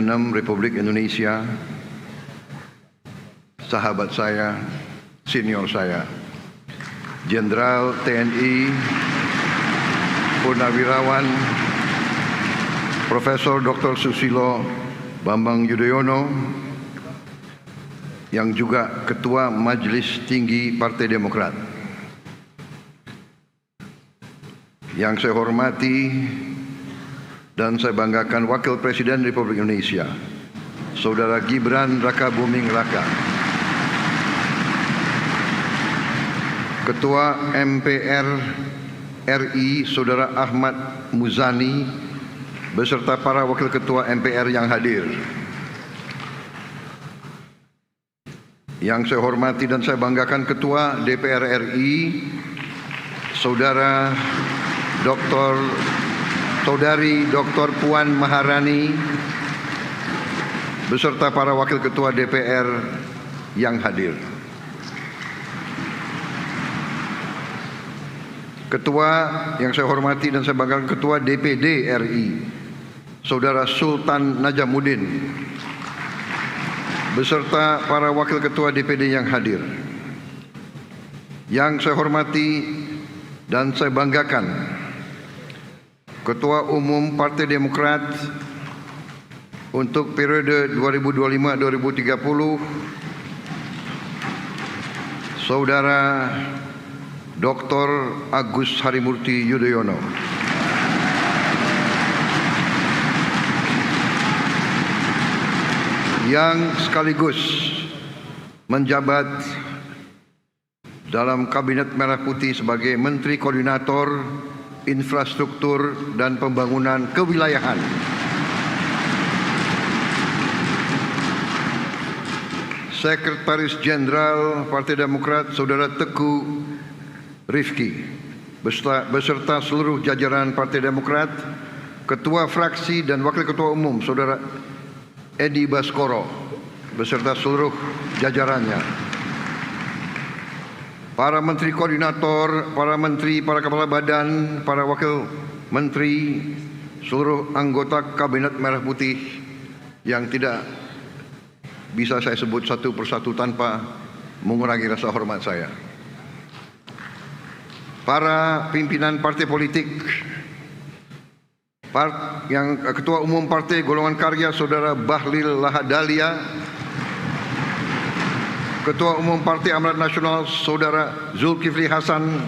6 Republik Indonesia, sahabat saya, senior saya, Jenderal TNI Purnawirawan Profesor Dr. Susilo Bambang Yudhoyono, yang juga Ketua Majelis Tinggi Partai Demokrat. Yang saya hormati dan saya banggakan Wakil Presiden Republik Indonesia, Saudara Gibran Rakabuming Raka, Ketua MPR RI Saudara Ahmad Muzani beserta para Wakil Ketua MPR yang hadir. Yang saya hormati dan saya banggakan Ketua DPR RI Saudari Dr. Puan Maharani beserta para Wakil Ketua DPR yang hadir. Ketua yang saya hormati dan saya banggakan Ketua DPD RI Saudara Sultan Najamuddin beserta para Wakil Ketua DPD yang hadir. Yang saya hormati dan saya banggakan Ketua Umum Partai Demokrat untuk periode 2025-2030 Saudara Dr. Agus Harimurti Yudhoyono. Yang sekaligus menjabat dalam Kabinet Merah Putih sebagai Menteri Koordinator Infrastruktur dan Pembangunan Kewilayahan. Sekretaris Jenderal Partai Demokrat Saudara Teguh Rifki beserta seluruh jajaran Partai Demokrat, Ketua Fraksi dan Wakil Ketua Umum Saudara Edi Baskoro beserta seluruh jajarannya, para Menteri Koordinator, para Menteri, para Kepala Badan, para Wakil Menteri, seluruh anggota Kabinet Merah Putih yang tidak bisa saya sebut satu persatu tanpa mengurangi rasa hormat saya. Para pimpinan partai politik, yang Ketua Umum Partai Golongan Karya Saudara Bahlil Lahadalia, Ketua Umum Partai Amanat Nasional Saudara Zulkifli Hasan,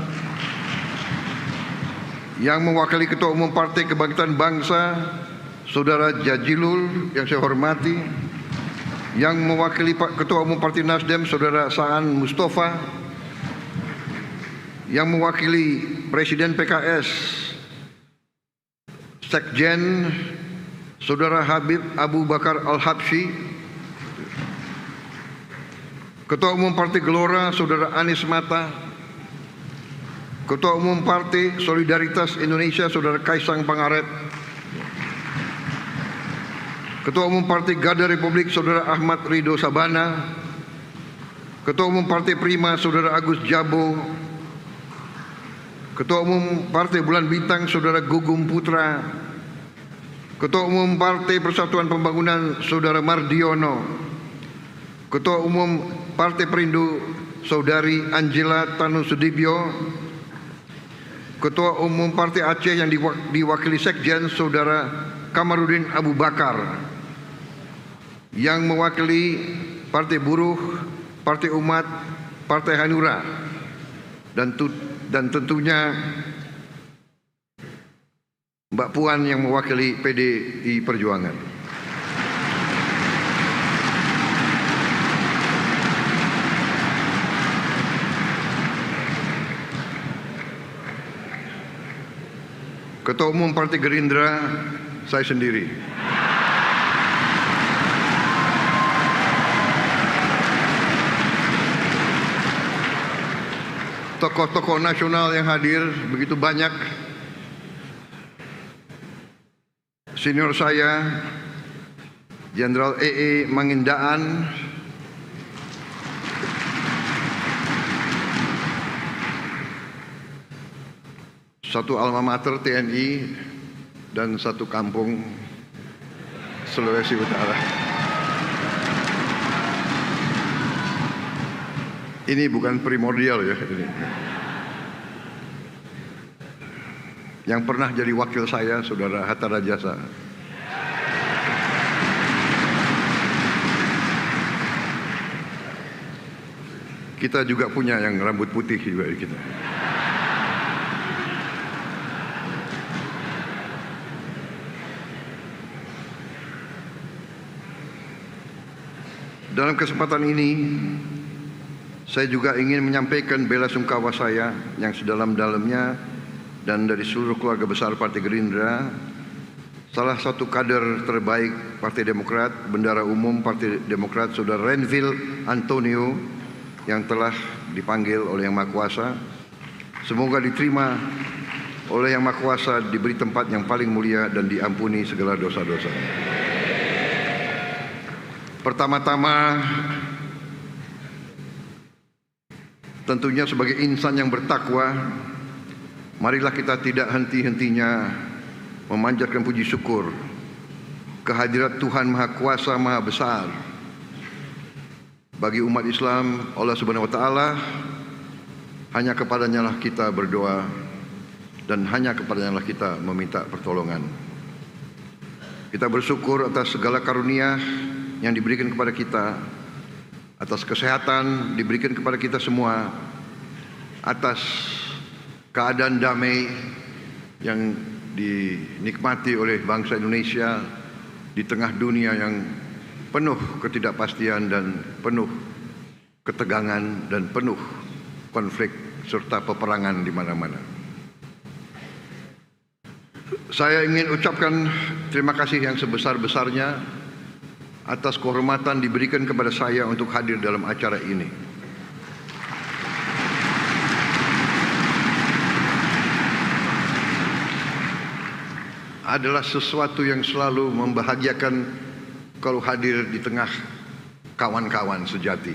yang mewakili Ketua Umum Partai Kebangkitan Bangsa Saudara Jajilul yang saya hormati, yang mewakili Ketua Umum Partai Nasdem Saudara Saan Mustafa, yang mewakili Presiden PKS Sekjen Saudara Habib Abu Bakar Al-Habsyi, Ketua Umum Partai Gelora Saudara Anies Mata, Ketua Umum Partai Solidaritas Indonesia Saudara Kaisang Pangarep, Ketua Umum Partai Garda Republik Saudara Ahmad Ridho Sabana, Ketua Umum Partai Prima Saudara Agus Jabo, Ketua Umum Partai Bulan Bintang Saudara Gugum Putra, Ketua Umum Partai Persatuan Pembangunan Saudara Mardiono, Ketua Umum Partai Perindo Saudari Angela Tanu Sudibyo, Ketua Umum Partai Aceh yang diwakili Sekjen Saudara Kamarudin Abu Bakar, yang mewakili Partai Buruh, Partai Umat, Partai Hanura, dan tentunya Mbak Puan yang mewakili PDI Perjuangan. Ketua Umum Partai Gerindra saya sendiri. Tokoh-tokoh nasional yang hadir begitu banyak. Senior saya Jenderal EE Mangindaan, satu alma mater TNI dan satu kampung Sulawesi Utara. Ini bukan primordial ya. Ini. Yang pernah jadi wakil saya, Saudara Hatta Rajasa. Kita juga punya yang rambut putih juga kita. Dalam kesempatan ini, saya juga ingin menyampaikan bela sungkawa saya yang sedalam-dalamnya dan dari seluruh keluarga besar Partai Gerindra, salah satu kader terbaik Partai Demokrat, Bendara Umum Partai Demokrat, Saudara Renville Antonio, yang telah dipanggil oleh Yang Maha Kuasa. Semoga diterima oleh Yang Maha Kuasa, diberi tempat yang paling mulia dan diampuni segala dosa-dosa. Pertama-tama, tentunya sebagai insan yang bertakwa, marilah kita tidak henti-hentinya memanjatkan puji syukur kehadirat Tuhan Maha Kuasa, Maha Besar. Bagi umat Islam, Allah Subhanahu wa Ta'ala, hanya kepadanya lah kita berdoa dan hanya kepadanya lah kita meminta pertolongan. Kita bersyukur atas segala karunia yang diberikan kepada kita, atas kesehatan diberikan kepada kita semua, atas keadaan damai yang dinikmati oleh bangsa Indonesia di tengah dunia yang penuh ketidakpastian dan penuh ketegangan dan penuh konflik serta peperangan di mana-mana. Saya ingin ucapkan terima kasih yang sebesar-besarnya atas kehormatan diberikan kepada saya untuk hadir dalam acara ini. Adalah sesuatu yang selalu membahagiakan kalau hadir di tengah kawan-kawan sejati.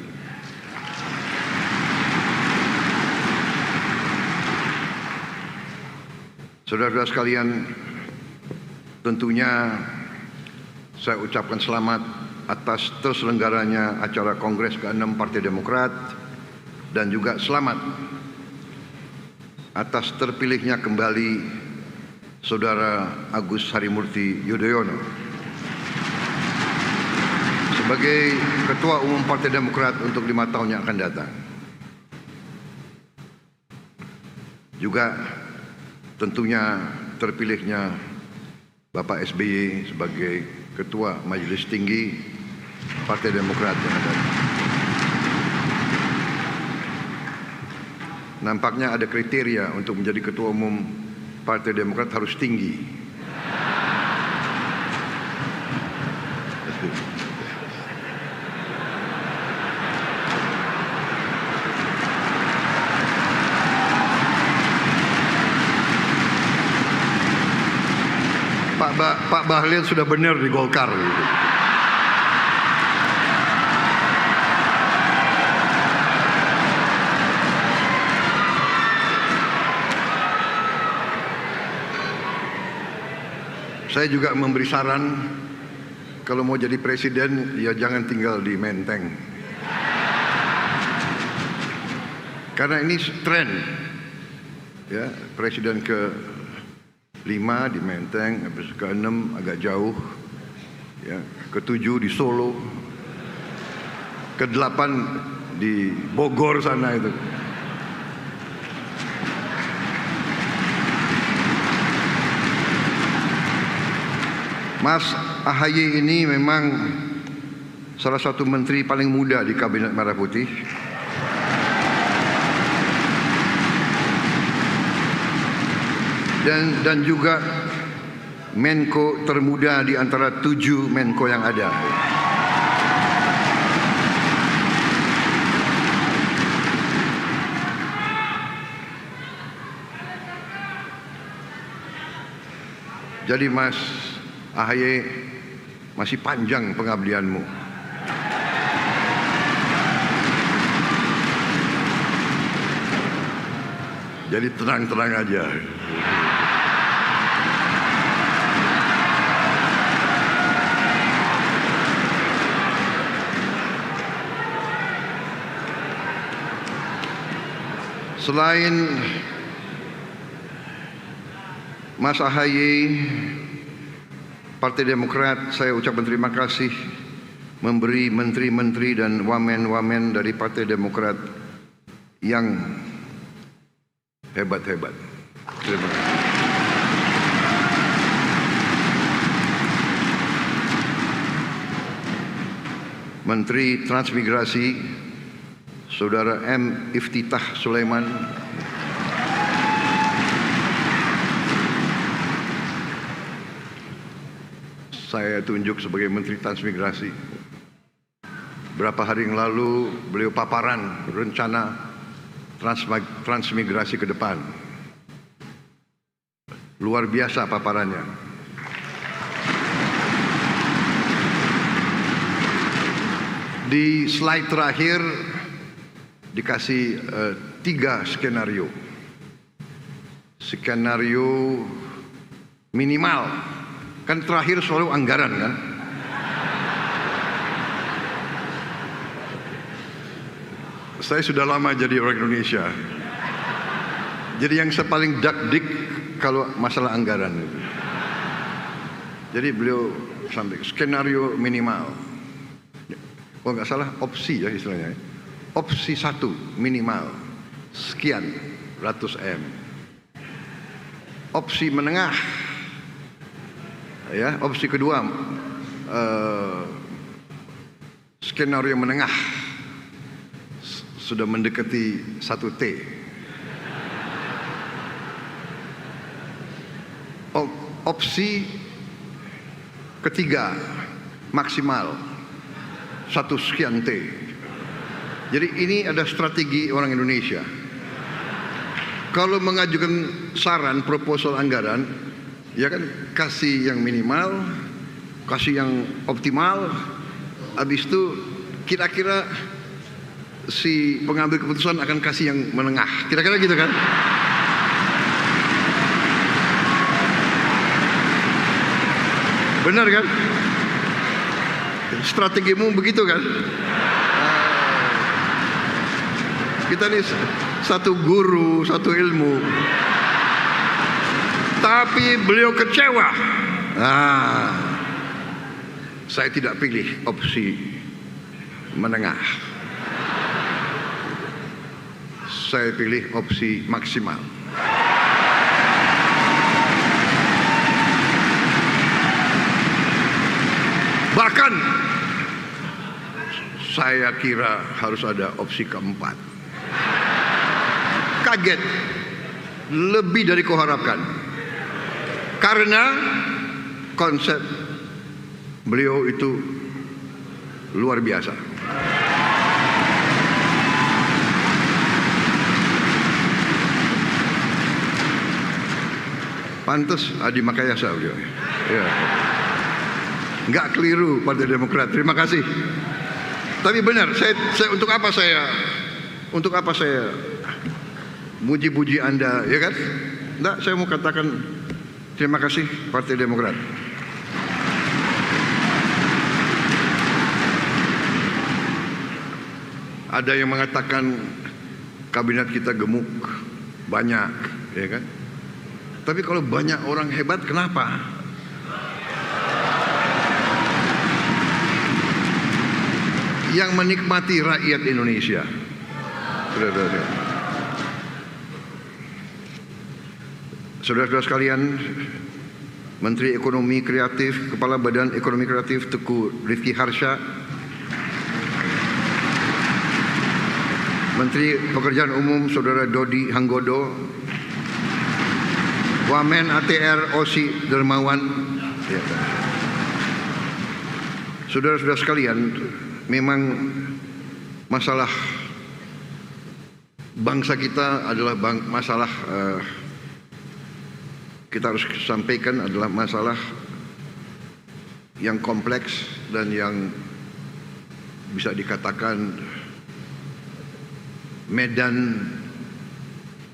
Saudara-saudara sekalian, tentunya saya ucapkan selamat atas terselenggaranya acara Kongres ke-6 Partai Demokrat dan juga selamat atas terpilihnya kembali Saudara Agus Harimurti Yudhoyono sebagai Ketua Umum Partai Demokrat untuk 5 tahun yang akan datang. Juga tentunya terpilihnya Bapak SBY sebagai Ketua Majelis Tinggi Partai Demokrat yang ada. Nampaknya ada kriteria untuk menjadi Ketua Umum Partai Demokrat harus tinggi. Pak Bahlil sudah benar di Golkar gitu. Saya juga memberi saran kalau mau jadi presiden ya jangan tinggal di Menteng. Karena ini tren. Ya, presiden ke-5 di Menteng, habis ke-6 agak jauh, ya, ke-7 di Solo, ke-8 di Bogor sana itu. Mas AHY ini memang salah satu menteri paling muda di Kabinet Merah Putih. Dan juga Menko termuda di antara 7 Menko yang ada. Jadi Mas AHY masih panjang pengabdianmu. Jadi tenang-tenang aja. Selain Mas AHY, Partai Demokrat, saya ucapkan terima kasih memberi menteri-menteri dan wamen-wamen dari Partai Demokrat yang hebat-hebat. Terima kasih. Menteri Transmigrasi, Saudara M. Iftitah Sulaiman, saya tunjuk sebagai Menteri Transmigrasi. Berapa hari yang lalu beliau paparan rencana transmigrasi ke depan. Luar biasa paparannya. Di slide terakhir dikasih 3 skenario. Skenario minimal, kan terakhir selalu anggaran kan. Saya sudah lama jadi orang Indonesia. Jadi yang saya paling dakdik kalau masalah anggaran itu. Jadi beliau sampai skenario minimal. Kalau nggak salah opsi ya istilahnya. Opsi 1 minimal sekian ratus M. Opsi menengah, ya, opsi kedua skenario menengah sudah mendekati 1 T. Opsi ketiga maksimal 1 sekian T. Jadi ini ada strategi orang Indonesia. Kalau mengajukan saran proposal anggaran, ya kan kasih yang minimal, kasih yang optimal, habis itu kira-kira si pengambil keputusan akan kasih yang menengah. Kira-kira gitu kan? Benar kan? Strategimu begitu kan? Kita ini satu guru, satu ilmu, tapi beliau kecewa. Saya tidak pilih opsi menengah. Saya pilih opsi maksimal. Bahkan saya kira harus ada opsi keempat. Kaget, lebih dari kau harapkan. Karena konsep beliau itu luar biasa. Pantes Adi Makayasa beliau. Ya. Nggak keliru Partai Demokrat. Terima kasih. Tapi benar, saya untuk apa saya muji-puji Anda, ya kan? Nggak, saya mau katakan terima kasih Partai Demokrat. Ada yang mengatakan kabinet kita gemuk, banyak, ya kan? Tapi kalau banyak orang hebat, kenapa? Yang menikmati rakyat Indonesia. Saudara-saudara sekalian, Menteri Ekonomi Kreatif, Kepala Badan Ekonomi Kreatif Teguh Rifki Harsha, Menteri Pekerjaan Umum Saudara Dodi Hanggodo, Wamen ATR Osi Dermawan, ya. Saudara-saudara sekalian, memang masalah bangsa kita adalah masalah kita harus sampaikan adalah masalah yang kompleks dan yang bisa dikatakan medan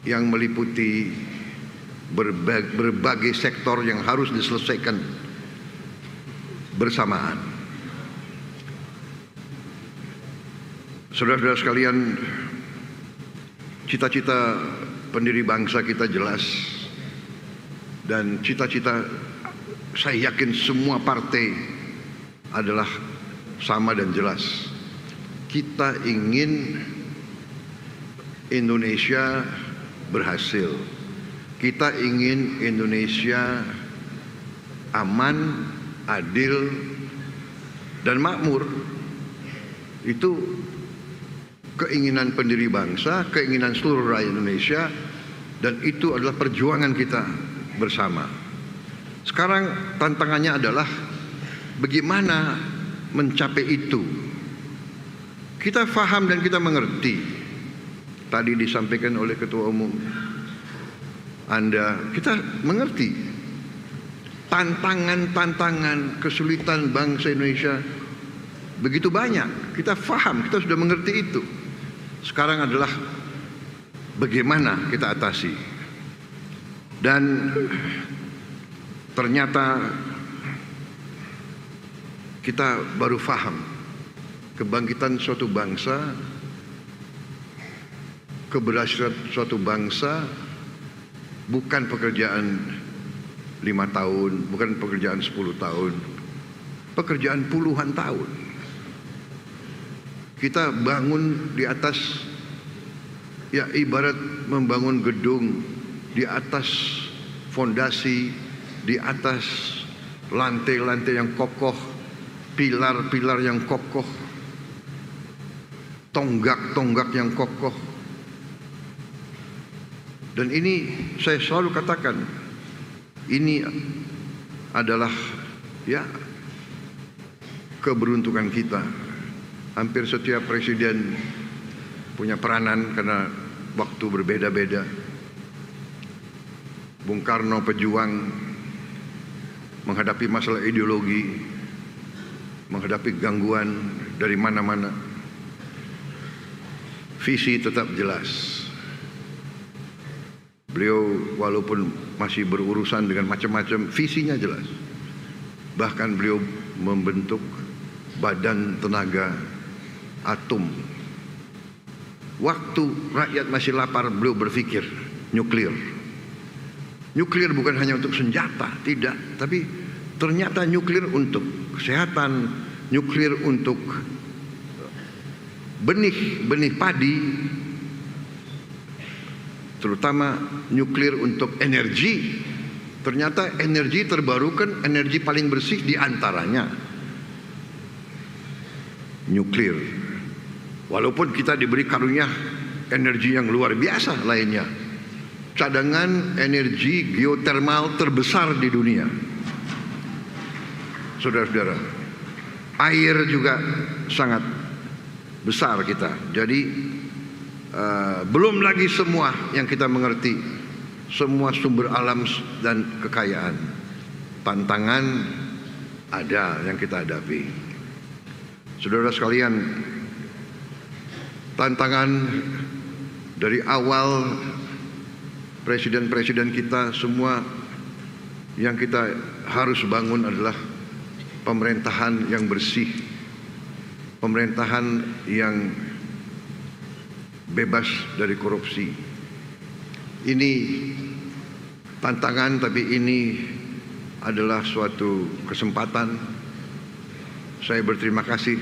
yang meliputi berbagai sektor yang harus diselesaikan bersamaan. Saudara-saudara sekalian, cita-cita pendiri bangsa kita jelas, dan cita-cita saya yakin semua partai adalah sama dan jelas. Kita ingin Indonesia berhasil. Kita ingin Indonesia aman, adil, dan makmur. Itu keinginan pendiri bangsa, keinginan seluruh rakyat Indonesia, dan itu adalah perjuangan kita bersama. Sekarang tantangannya adalah bagaimana mencapai itu. Kita faham dan kita mengerti. Tadi disampaikan oleh Ketua Umum Anda, kita mengerti tantangan-tantangan kesulitan bangsa Indonesia begitu banyak. Kita faham, kita sudah mengerti itu. Sekarang adalah bagaimana kita atasi. Dan ternyata kita baru faham kebangkitan suatu bangsa, keberhasilan suatu bangsa bukan pekerjaan 5 tahun, bukan pekerjaan 10 tahun, pekerjaan puluhan tahun. Kita bangun di atas, ya ibarat membangun gedung di atas fondasi, di atas lantai-lantai yang kokoh, pilar-pilar yang kokoh, tonggak-tonggak yang kokoh. Dan ini saya selalu katakan, ini adalah ya keberuntungan kita. Hampir setiap presiden punya peranan karena waktu berbeda-beda. Bung Karno pejuang menghadapi masalah ideologi, menghadapi gangguan dari mana-mana. Visi tetap jelas. Beliau walaupun masih berurusan dengan macam-macam, visinya jelas. Bahkan beliau membentuk Badan Tenaga Atom. Waktu rakyat masih lapar, beliau berpikir nuklir. Nuklir bukan hanya untuk senjata, tidak. Tapi ternyata nuklir untuk kesehatan, nuklir untuk benih padi, terutama nuklir untuk energi. Ternyata energi terbarukan, energi paling bersih diantaranya nuklir. Walaupun kita diberi karunia energi yang luar biasa lainnya, cadangan energi geotermal terbesar di dunia. Saudara-saudara, air juga sangat besar kita. Jadi belum lagi semua yang kita mengerti, semua sumber alam dan kekayaan. Tantangan ada yang kita hadapi. Saudara sekalian, tantangan dari awal presiden-presiden kita semua yang kita harus bangun adalah pemerintahan yang bersih, pemerintahan yang bebas dari korupsi. Ini tantangan, tapi ini adalah suatu kesempatan. Saya berterima kasih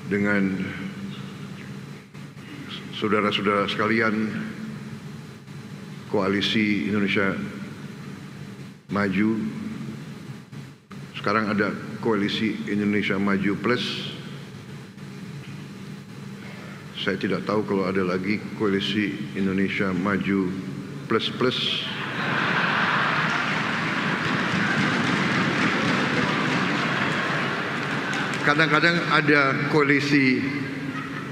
dengan saudara-saudara sekalian Koalisi Indonesia Maju. Sekarang ada Koalisi Indonesia Maju Plus. Saya tidak tahu kalau ada lagi Koalisi Indonesia Maju Plus Plus. Kadang-kadang ada koalisi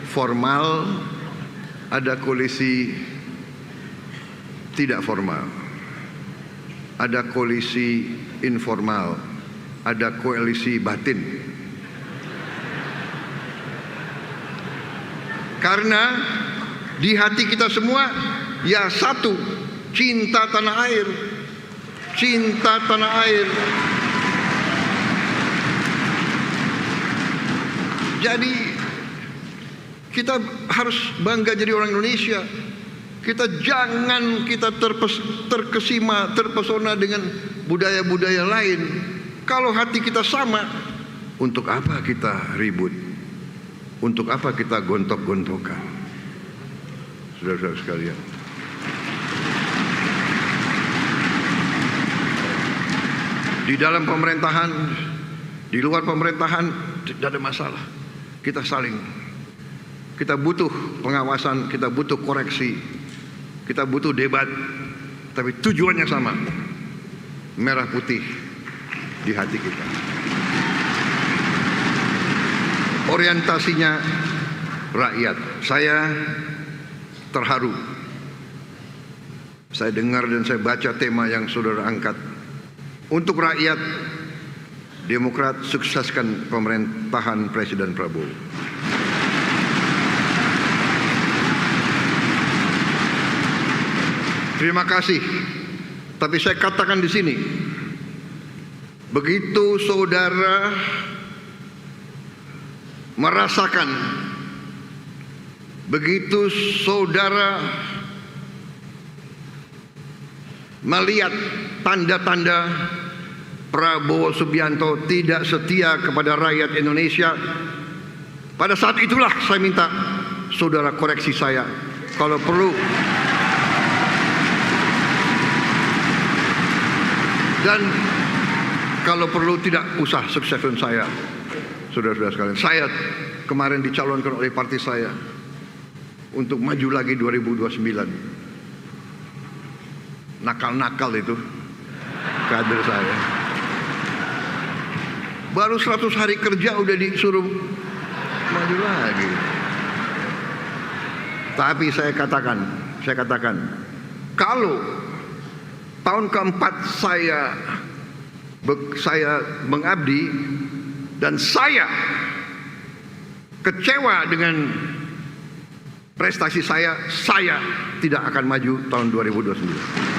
formal, ada koalisi tidak formal, ada koalisi informal, ada koalisi batin. Karena di hati kita semua ya satu, cinta tanah air, cinta tanah air. Jadi Kita harus bangga jadi orang Indonesia. Kita jangan terkesima, terpesona dengan budaya-budaya lain. Kalau hati kita sama, untuk apa kita ribut? Untuk apa kita gontok-gontokan? Saudara-saudara sekalian, di dalam pemerintahan, di luar pemerintahan tidak ada masalah. Kita butuh pengawasan, kita butuh koreksi, kita butuh debat, tapi tujuannya sama, merah putih di hati kita. Orientasinya rakyat. Saya terharu. Saya dengar dan saya baca tema yang saudara angkat. Untuk rakyat, Demokrat sukseskan pemerintahan Presiden Prabowo. Terima kasih. Tapi saya katakan di sini, begitu saudara merasakan, begitu saudara melihat tanda-tanda Prabowo Subianto tidak setia kepada rakyat Indonesia, pada saat itulah saya minta saudara koreksi saya. Kalau perlu, dan kalau perlu tidak usah sukseskan saya. Saudara-saudara sekalian, saya kemarin dicalonkan oleh partai saya untuk maju lagi 2029. Nakal-nakal itu kader saya. Baru 100 hari kerja udah disuruh maju lagi. Tapi saya katakan, kalau tahun keempat saya mengabdi dan saya kecewa dengan prestasi saya tidak akan maju tahun 2029.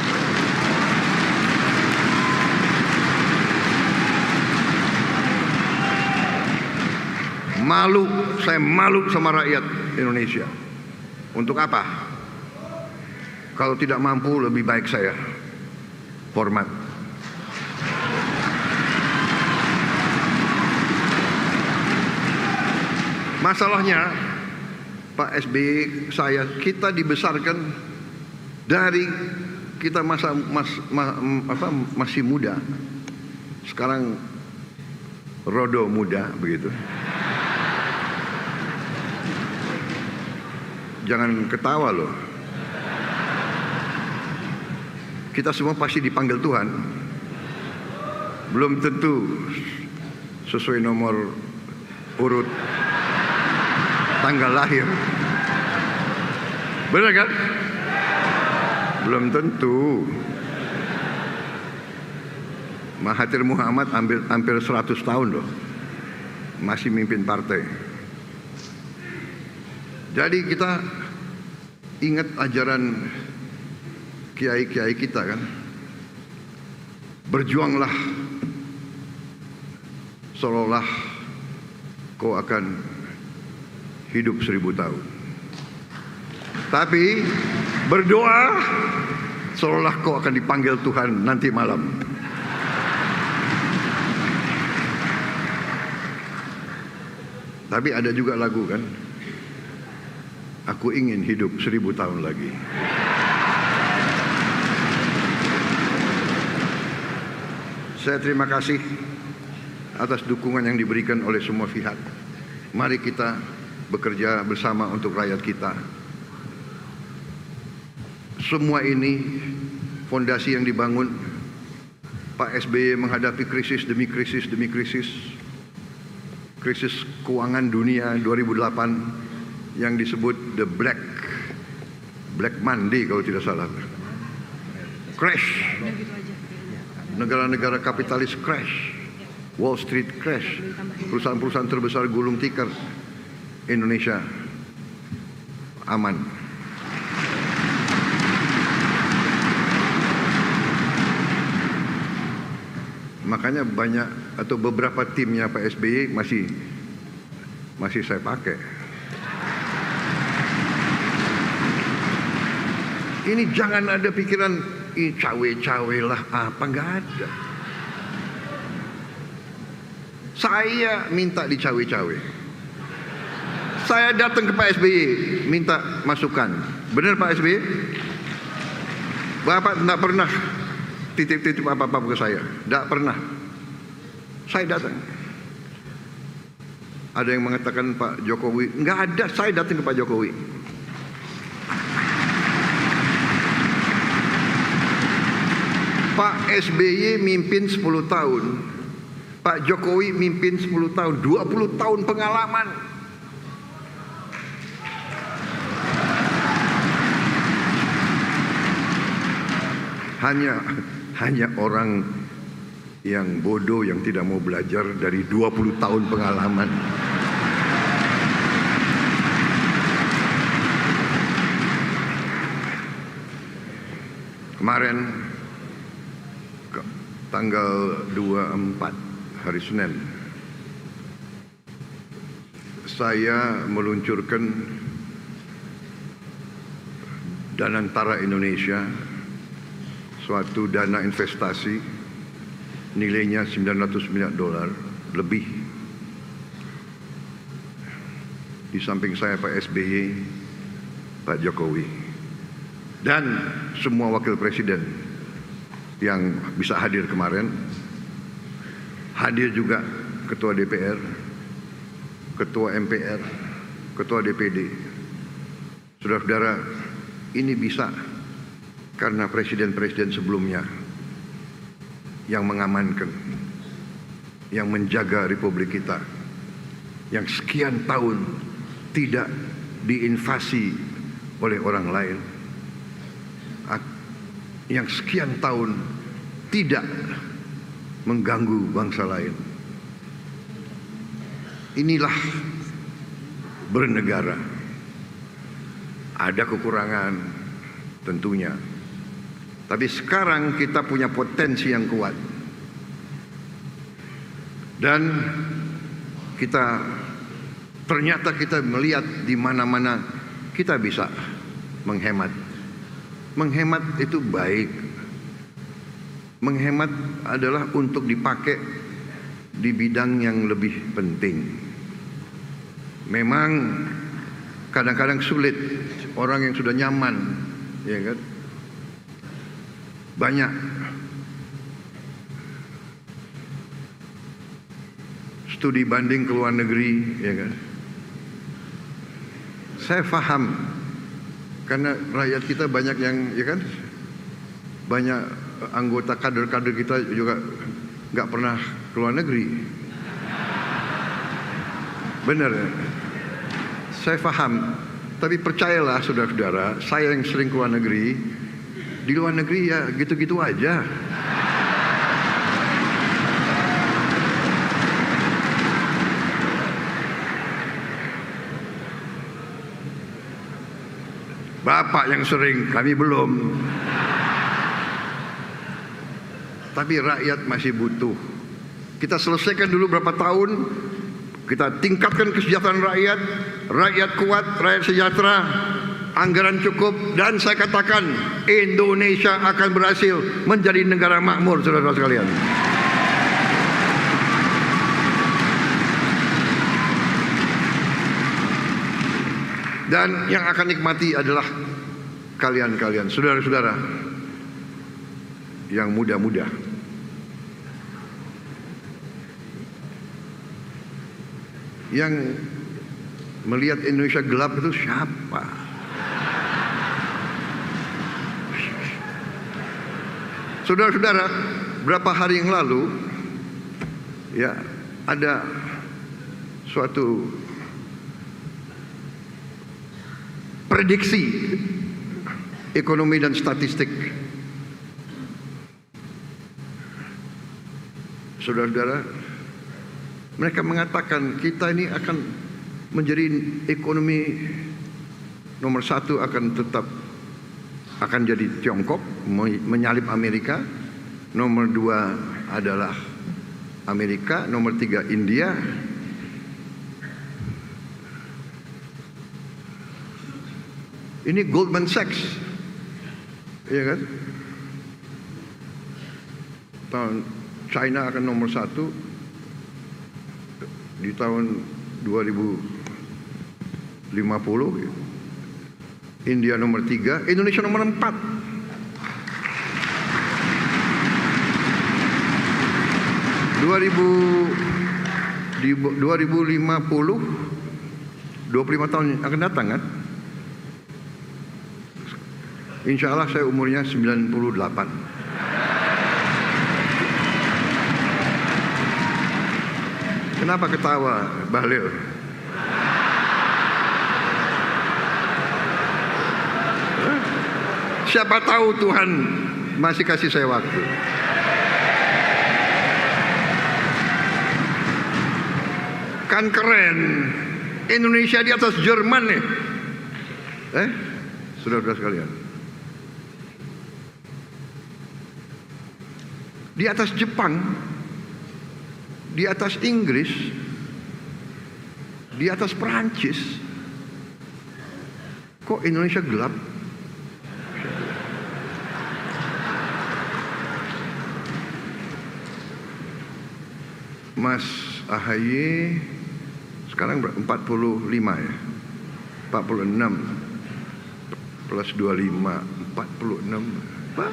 Saya malu sama rakyat Indonesia. Untuk apa? Kalau tidak mampu, lebih baik saya hormat. Masalahnya Pak SBY, kita dibesarkan dari kita masih muda. Sekarang rodo muda begitu. Jangan ketawa loh. Kita semua pasti dipanggil Tuhan. Belum tentu sesuai nomor urut tanggal lahir. Benar kan? Belum tentu. Mahathir Muhammad hampir 100 tahun loh, masih mimpin partai. Jadi kita ingat ajaran kiai-kiai kita kan. Berjuanglah seolah kau akan hidup 1000 tahun. Tapi berdoa seolah kau akan dipanggil Tuhan nanti malam. Tapi ada juga lagu kan, aku ingin hidup 1000 tahun lagi. Saya terima kasih atas dukungan yang diberikan oleh semua pihak. Mari kita bekerja bersama untuk rakyat kita. Semua ini fondasi yang dibangun. Pak SBY menghadapi krisis demi krisis demi krisis. Krisis keuangan dunia 2008 yang disebut the Black Monday kalau tidak salah. Crash. Negara-negara kapitalis crash. Wall Street crash. Perusahaan-perusahaan terbesar gulung tikar. Indonesia aman. Makanya banyak atau beberapa timnya Pak SBY masih saya pakai. Ini jangan ada pikiran cawe-cawe lah apa, nggak ada. Saya minta dicawe-cawe. Saya datang ke Pak SBY minta masukan. Benar Pak SBY? Bapak tidak pernah titip-titip apa-apa ke saya. Tidak pernah. Saya datang. Ada yang mengatakan Pak Jokowi, nggak ada, saya datang ke Pak Jokowi. Pak SBY mimpin 10 tahun, Pak Jokowi mimpin 10 tahun, 20 tahun pengalaman. Hanya orang yang bodoh yang tidak mau belajar dari 20 tahun pengalaman. Kemarin tanggal 24 hari Senin saya meluncurkan Danantara Indonesia, suatu dana investasi nilainya $900 miliar lebih. Di samping saya Pak SBY, Pak Jokowi, dan semua wakil presiden yang bisa hadir kemarin. Hadir juga Ketua DPR, Ketua MPR, Ketua DPD. Saudara-saudara, ini bisa karena presiden-presiden sebelumnya yang mengamankan, yang menjaga Republik kita, yang sekian tahun tidak diinvasi oleh orang lain, yang sekian tahun tidak mengganggu bangsa lain. Inilah bernegara. Ada kekurangan tentunya, tapi sekarang kita punya potensi yang kuat. Dan ternyata kita melihat di mana-mana kita bisa menghemat. Menghemat itu baik. Menghemat adalah untuk dipakai di bidang yang lebih penting. Memang kadang-kadang sulit orang yang sudah nyaman, ya kan? Banyak studi banding ke luar negeri, ya kan? Saya paham karena rakyat kita banyak yang, ya kan, banyak anggota kader-kader kita juga nggak pernah ke luar negeri. Benar, saya paham. Tapi percayalah saudara-saudara, saya yang sering ke luar negeri, di luar negeri ya gitu-gitu aja. Bapak yang sering, kami belum. Tapi rakyat masih butuh. Kita selesaikan dulu berapa tahun, kita tingkatkan kesejahteraan rakyat, rakyat kuat, rakyat sejahtera, anggaran cukup, dan saya katakan Indonesia akan berhasil menjadi negara makmur, saudara-saudara sekalian. Dan yang akan nikmati adalah kalian-kalian, saudara-saudara yang muda-muda. Yang melihat Indonesia gelap itu siapa? Saudara-saudara, berapa hari yang lalu ya ada suatu prediksi ekonomi dan statistik. Saudara-saudara, mereka mengatakan kita ini akan menjadi ekonomi nomor 1, akan jadi Tiongkok, menyalip Amerika. Nomor 2 adalah Amerika, nomor 3 India. Ini Goldman Sachs Iya kan? China akan nomor 1 di tahun 2050, India nomor 3, Indonesia nomor 4. Di 2050, 25 tahun akan datang kan? Insya Allah saya umurnya 98. Kenapa ketawa, Bahlil? Siapa tahu Tuhan masih kasih saya waktu. Kan keren, Indonesia di atas Jerman nih. Saudara-saudara sekalian, di atas Jepang, di atas Inggris, di atas Perancis. Kok Indonesia gelap? Mas AHY sekarang 45 ya, 46 plus 25, 46 apa?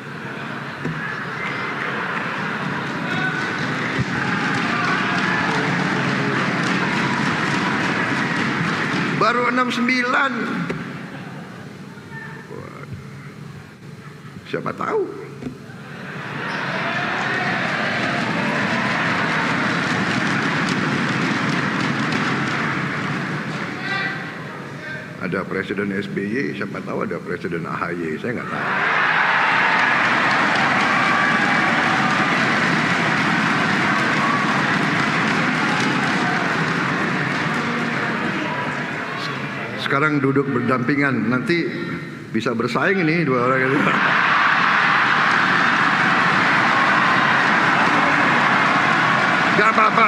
Baru 69. Siapa tahu? Ada Presiden SBY, siapa tahu ada Presiden AHY, saya nggak tahu. Sekarang duduk berdampingan, nanti bisa bersaing ini dua orang itu. Gak apa-apa.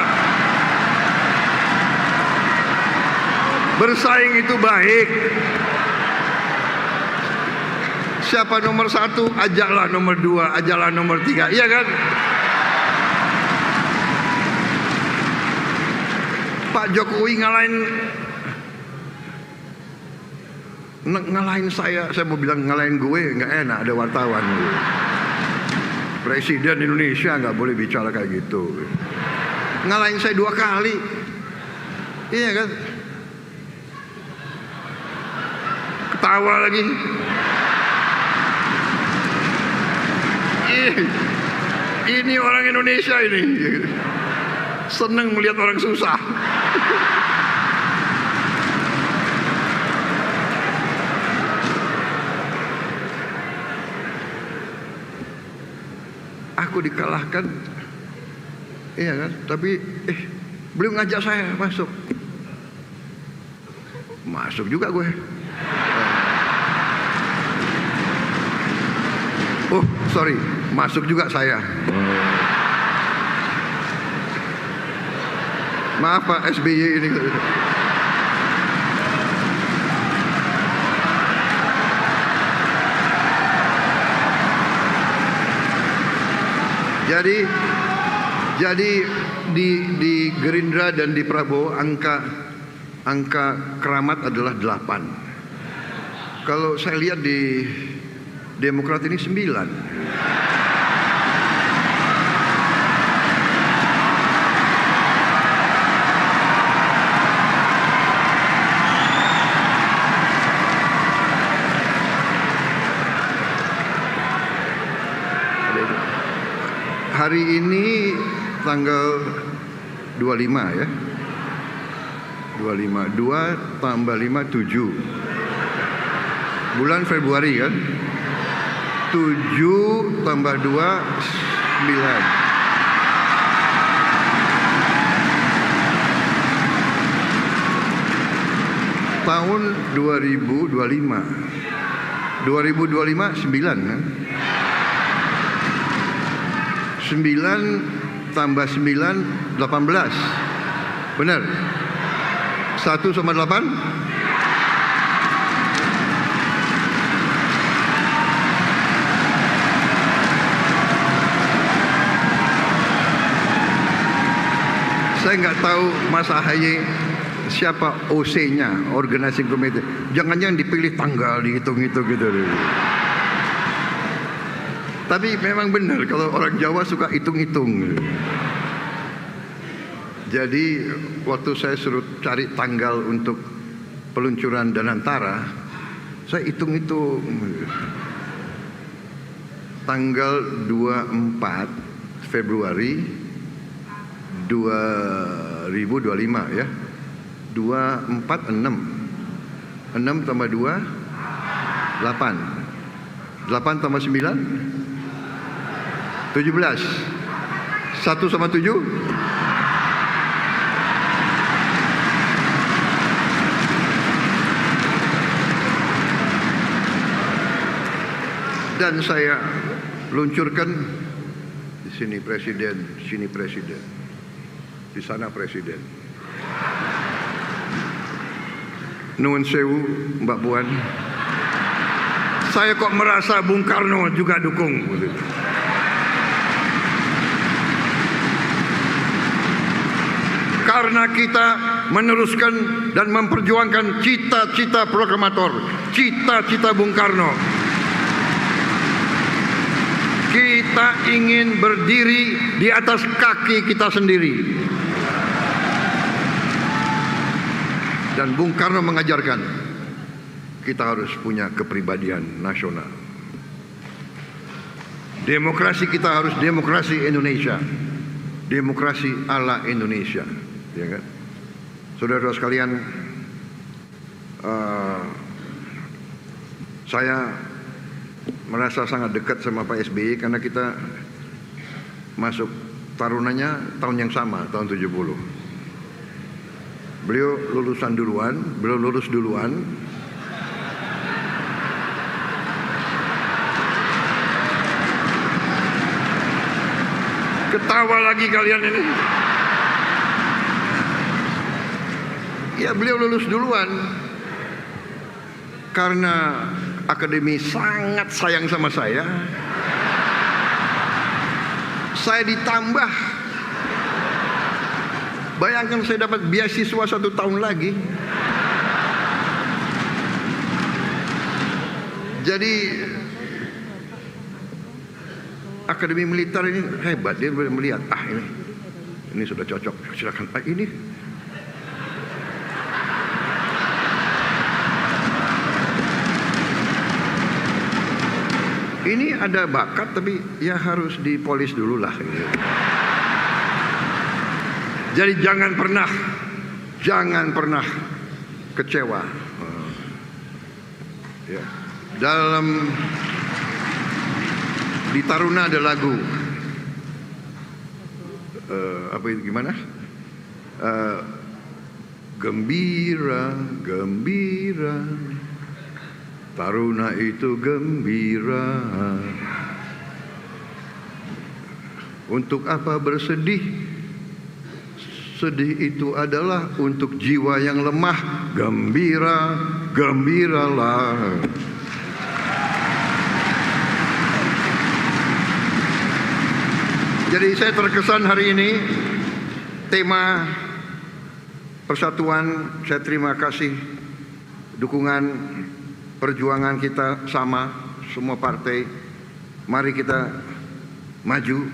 Bersaing itu baik. Siapa nomor 1, ajaklah nomor 2, ajaklah nomor 3, iya kan? Pak Jokowi ngalahin saya mau bilang ngalahin gue, nggak enak, ada wartawan. Presiden Indonesia nggak boleh bicara kayak gitu. Ngalahin saya 2 kali, iya kan? Ketawa lagi. Ini orang Indonesia ini seneng melihat orang susah. Aku dikalahkan, iya kan? Tapi beliau ngajak saya masuk juga gue. Oh sorry, masuk juga saya. Maaf Pak SBY ini. Jadi di Gerindra dan di Prabowo angka keramat adalah 8. Kalau saya lihat di Demokrat ini 9. Hari ini tanggal 25 ya. 25, 2 tambah 5, 7. Bulan Februari kan. 7 tambah 2, 9. Tahun 2025. 2025 9 kan. 9 tambah 9 18. Benar? 1 sama 8? Saya nggak tahu Mas AHY siapa OC-nya, Organizing Committee. Jangan-jangan dipilih tanggal, dihitung-hitung gitu. Tapi memang benar kalau orang Jawa suka hitung-hitung. Jadi waktu saya suruh cari tanggal untuk peluncuran Danantara, saya hitung-hitung. Tanggal 24 Februari 2025 ya. 24 6. 6 tambah 2 8. 8 tambah 9 17. 1 sama 7 dan saya luncurkan di sini presiden, sini presiden, di sana presiden. Nuwun sewu Mbak Puan, saya kok merasa Bung Karno juga dukung. Karena kita meneruskan dan memperjuangkan cita-cita proklamator, cita-cita Bung Karno. Kita ingin berdiri di atas kaki kita sendiri. Dan Bung Karno mengajarkan kita harus punya kepribadian nasional. Demokrasi kita harus demokrasi Indonesia, demokrasi ala Indonesia, ya kan? Saudara-saudara sekalian, saya merasa sangat dekat sama Pak SBY karena kita masuk tarunanya tahun yang sama, tahun 70. Beliau lulusan duluan, beliau lulus duluan. Ketawa lagi kalian ini. Ya, beliau lulus duluan. Karena akademi sangat sayang sama saya ditambah. Bayangkan saya dapat beasiswa 1 tahun lagi. Jadi akademi militer ini hebat, dia melihat ini sudah cocok, silakan ini. Ini ada bakat tapi ya harus dipolis dulu lah. Jadi jangan pernah kecewa. Ya. Dalam di Taruna ada lagu apa itu gimana? Gembira, gembira, Taruna itu gembira. Untuk apa bersedih? Sedih itu adalah untuk jiwa yang lemah. Gembira, gembiralah. Jadi saya terkesan hari ini tema persatuan. Saya terima kasih dukungan perjuangan kita sama semua partai. Mari kita maju.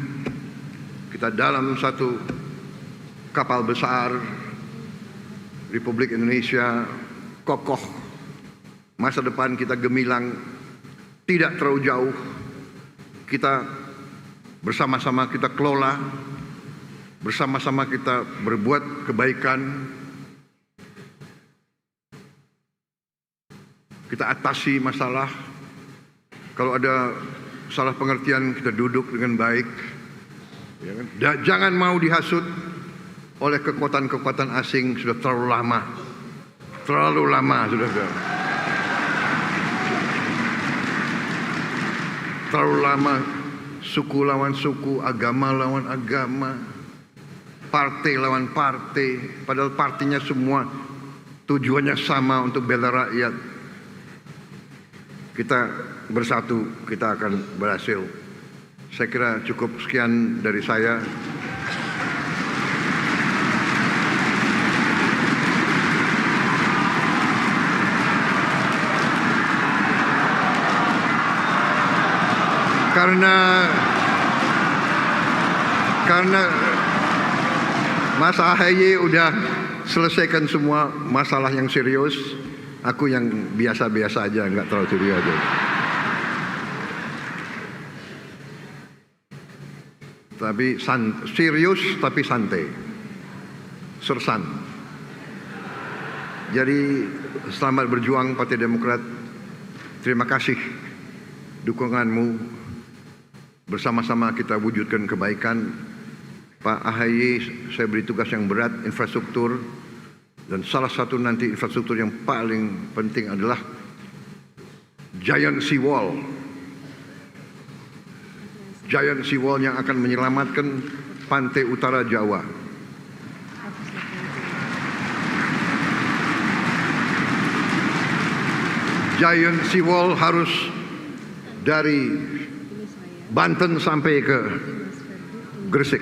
Kita dalam satu kapal besar Republik Indonesia kokoh. Masa depan kita gemilang, tidak terlalu jauh. Kita bersama-sama kita kelola, bersama-sama kita berbuat kebaikan. Kita atasi masalah. Kalau ada salah pengertian, kita duduk dengan baik. Ya kan? Jangan mau dihasut oleh kekuatan-kekuatan asing. Sudah terlalu lama sudah. Terlalu lama suku lawan suku, agama lawan agama, partai lawan partai, padahal partainya semua tujuannya sama, untuk bela rakyat. Kita bersatu, kita akan berhasil. Saya kira cukup sekian dari saya. karena Mas AHY udah selesaikan semua masalah yang serius, aku yang biasa-biasa aja, nggak terlalu serius aja. Tapi serius tapi santai, sersan. Jadi selamat berjuang Partai Demokrat. Terima kasih dukunganmu. Bersama-sama kita wujudkan kebaikan. Pak AHY, saya beri tugas yang berat, infrastruktur. Dan salah satu nanti infrastruktur yang paling penting adalah Giant Seawall. Giant Seawall yang akan menyelamatkan pantai utara Jawa. Giant Seawall harus dari Banten sampai ke Gresik.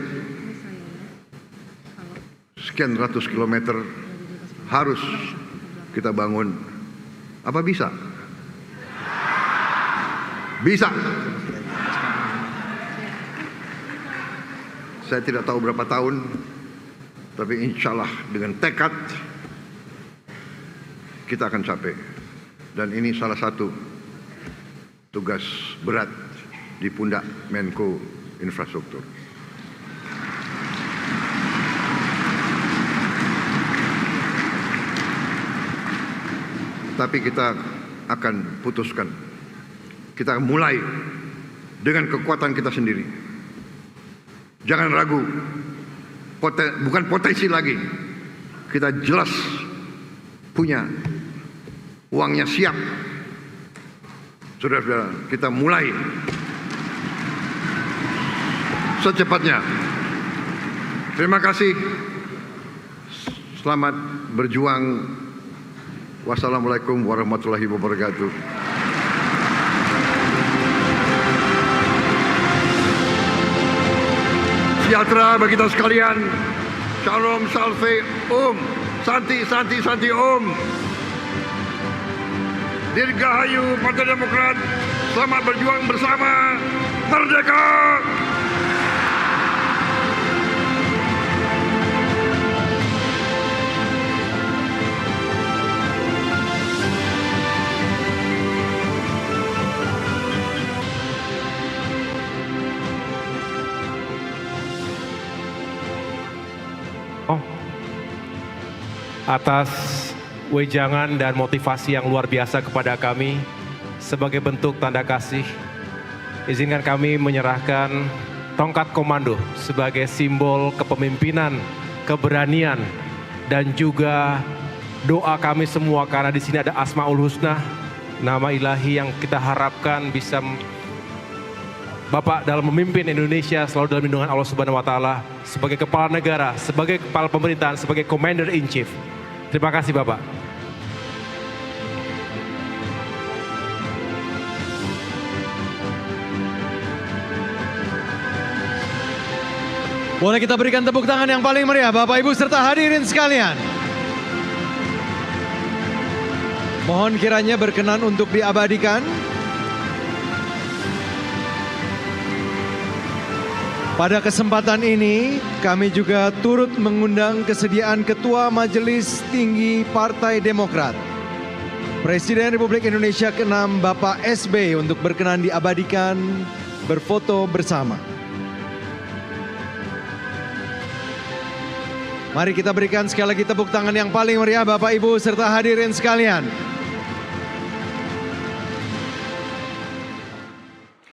Sekian ratus kilometer harus kita bangun. Apa bisa? Bisa. Saya tidak tahu berapa tahun, tapi insya Allah dengan tekad kita akan capai. Dan ini salah satu tugas berat di pundak Menko Infrastruktur. Tapi kita akan putuskan. Kita akan mulai dengan kekuatan kita sendiri. Jangan ragu. Bukan potensi lagi. Kita jelas punya uangnya siap. Saudara-saudara, kita mulai secepatnya. Terima kasih. Selamat berjuang. Wassalamualaikum warahmatullahi wabarakatuh. Sejahtera bagi kita sekalian. Shalom, salve, santi, santi, santi, Dirgahayu Partai Demokrat. Selamat berjuang bersama. Merdeka! Atas wejangan dan motivasi yang luar biasa kepada kami, sebagai bentuk tanda kasih, izinkan kami menyerahkan tongkat komando sebagai simbol kepemimpinan, keberanian, dan juga doa kami semua, karena di sini ada Asmaul Husna, nama ilahi yang kita harapkan bisa Bapak dalam memimpin Indonesia selalu dalam lindungan Allah Subhanahu wa Ta'ala, sebagai kepala negara, sebagai kepala pemerintahan, sebagai Commander in Chief. Terima kasih Bapak. Boleh kita berikan tepuk tangan yang paling meriah Bapak Ibu serta hadirin sekalian. Mohon kiranya berkenan untuk diabadikan. Pada kesempatan ini, kami juga turut mengundang kesediaan Ketua Majelis Tinggi Partai Demokrat, Presiden Republik Indonesia ke-6 Bapak SBY untuk berkenan diabadikan berfoto bersama. Mari kita berikan sekali lagi tepuk tangan yang paling meriah Bapak Ibu serta hadirin sekalian.